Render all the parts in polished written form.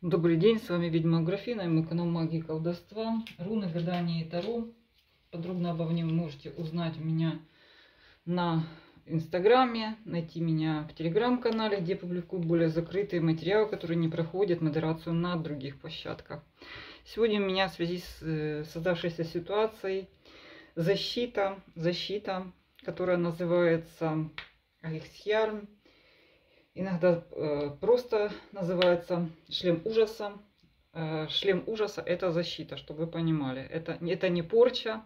Добрый день, с вами ведьма Аграфена и мой канал Магии и Колдовства, руны, гадания и таро. Подробно обо мне вы можете узнать у меня на Инстаграме, найти меня в Телеграм-канале, где публикую более закрытые материалы, которые не проходят модерацию на других площадках. Сегодня у меня в связи с создавшейся ситуацией защита, которая называется Айхсхьярм. Иногда просто называется шлем ужаса. Шлем ужаса – это защита, чтобы вы понимали. Это не порча.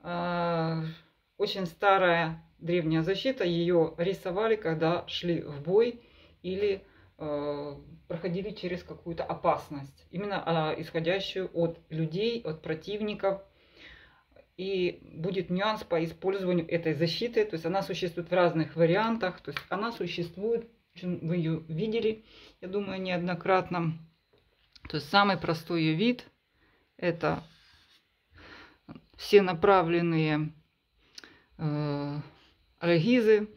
Очень старая древняя защита. Ее рисовали, когда шли в бой или проходили через какую-то опасность. Именно исходящую от людей, от противников. И будет нюанс по использованию этой защиты. То есть она существует в разных вариантах. То есть она существует, вы ее видели, я думаю, неоднократно. То есть самый простой ее вид — это все направленные альгизы.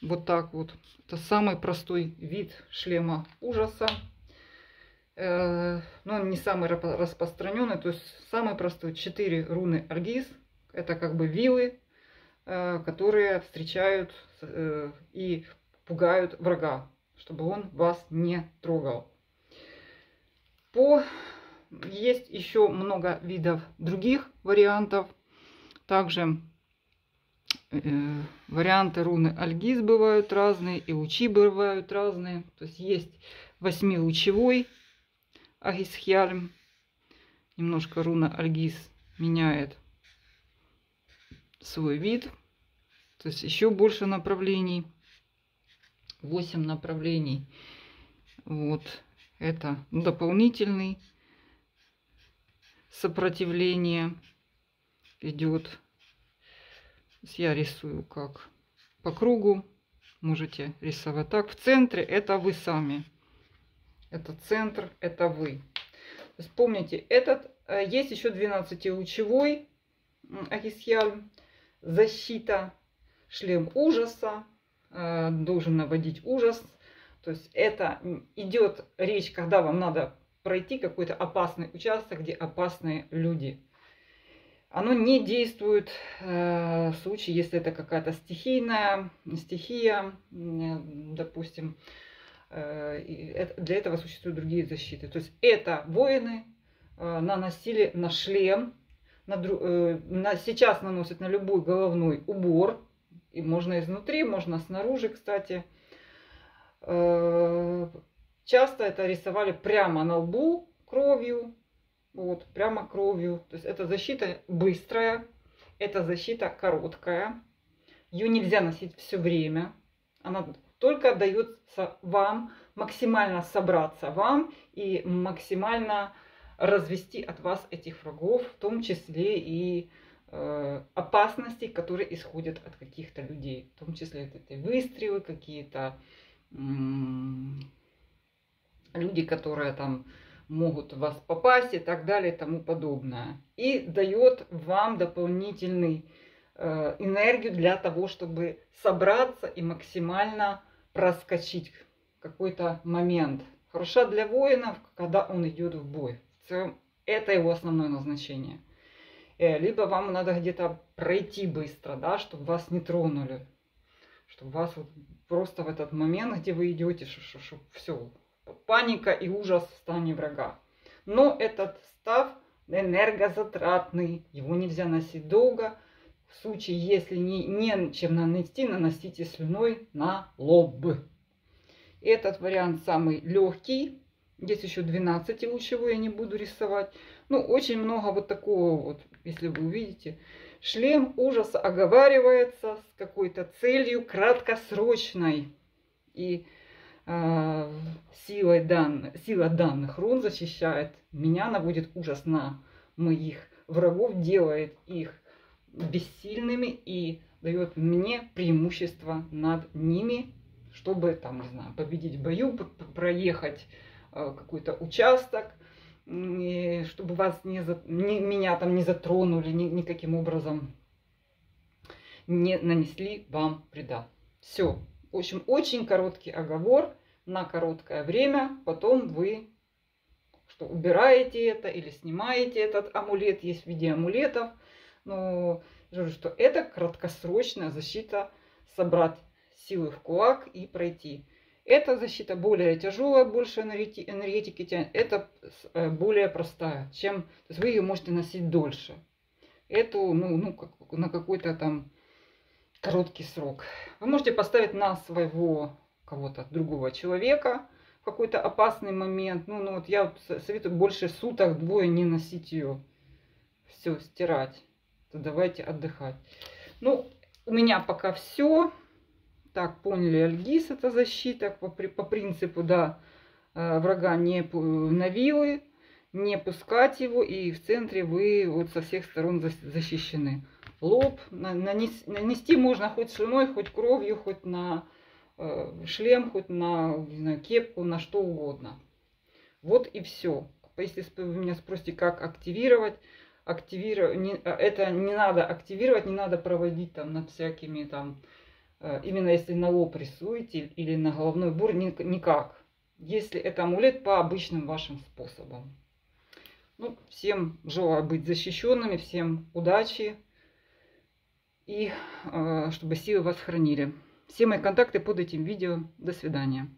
Вот так вот. Это самый простой вид шлема ужаса. Но он не самый распространенный, то есть самый простой. 4 руны альгиз. Это как бы вилы, которые встречают и пугают врага, чтобы он вас не трогал. Есть еще много видов других вариантов. Также варианты руны альгиз бывают разные, и лучи бывают разные. То есть есть 8-лучевой Айхсхьярм. Немножко руна альгиз меняет свой вид. То есть еще больше направлений. 8 направлений. Вот это дополнительный сопротивление идет. Я рисую как по кругу. Можете рисовать так. В центре это вы сами. Это центр, это вы. Вспомните, есть еще 12-лучевой Айхсхьярм. Защита, шлем ужаса, должен наводить ужас. То есть это идет речь, когда вам надо пройти какой-то опасный участок, где опасные люди. Оно не действует в случае, если это какая-то стихия, допустим. Для этого существуют другие защиты. То есть это воины наносили на шлем, сейчас наносят на любой головной убор, и можно изнутри, можно снаружи, кстати. Часто это рисовали прямо на лбу кровью, вот, прямо кровью. То есть это защита быстрая, это защита короткая, ее нельзя носить все время, она только дается вам максимально собраться вам и максимально развести от вас этих врагов, в том числе и опасностей, которые исходят от каких-то людей. В том числе это выстрелы, какие-то люди, которые там могут в вас попасть и так далее и тому подобное. И дает вам дополнительную энергию для того, чтобы собраться и максимально проскочить какой-то момент. Хороша для воинов, когда он идет в бой. В целом, это его основное назначение. Либо вам надо где-то пройти быстро, да, чтобы вас не тронули. Чтобы вас вот просто в этот момент, где вы идете, чтобы все, паника и ужас в стане врага. Но этот став энергозатратный, его нельзя носить долго. В случае, если не чем нанести, наносите слюной на лоб. Этот вариант самый легкий. Есть еще 12-лучевой, я не буду рисовать. Ну, очень много вот такого вот, если вы увидите. Шлем ужаса оговаривается с какой-то целью краткосрочной. И сила данных рун защищает меня, наводит ужас на моих врагов, делает их бессильными и дает мне преимущество над ними, чтобы там, не знаю, победить в бою, проехать какой-то участок, чтобы вас меня там не затронули, никаким образом не нанесли вам вреда. Все. В общем, очень короткий оговор на короткое время, потом вы что, убираете это или снимаете этот амулет, есть в виде амулетов. Но я говорю, что это краткосрочная защита, собрать силы в кулак и пройти. Эта защита более тяжелая, больше энергетики тянет. Это более простая, чем, то есть вы ее можете носить дольше. Эту, на какой-то там короткий срок. Вы можете поставить на своего кого-то другого человека в какой-то опасный момент. Вот я советую больше суток, двое не носить ее. Все, стирать. То давайте отдыхать. У меня пока все. Так, поняли, Альгиз это защита по принципу, да, врага не на вилы, не пускать его, и в центре вы вот со всех сторон защищены. Лоб нанести можно хоть слюной, хоть кровью, хоть на шлем, хоть на, не знаю, кепку, на что угодно. Вот и все. Если вы меня спросите, как активировать, это не надо активировать, не надо проводить там над всякими там, именно если на лоб рисуете или на головной убор, никак. Если это амулет по обычным вашим способам. Всем желаю быть защищенными, всем удачи и чтобы силы вас хранили. Все мои контакты под этим видео. До свидания.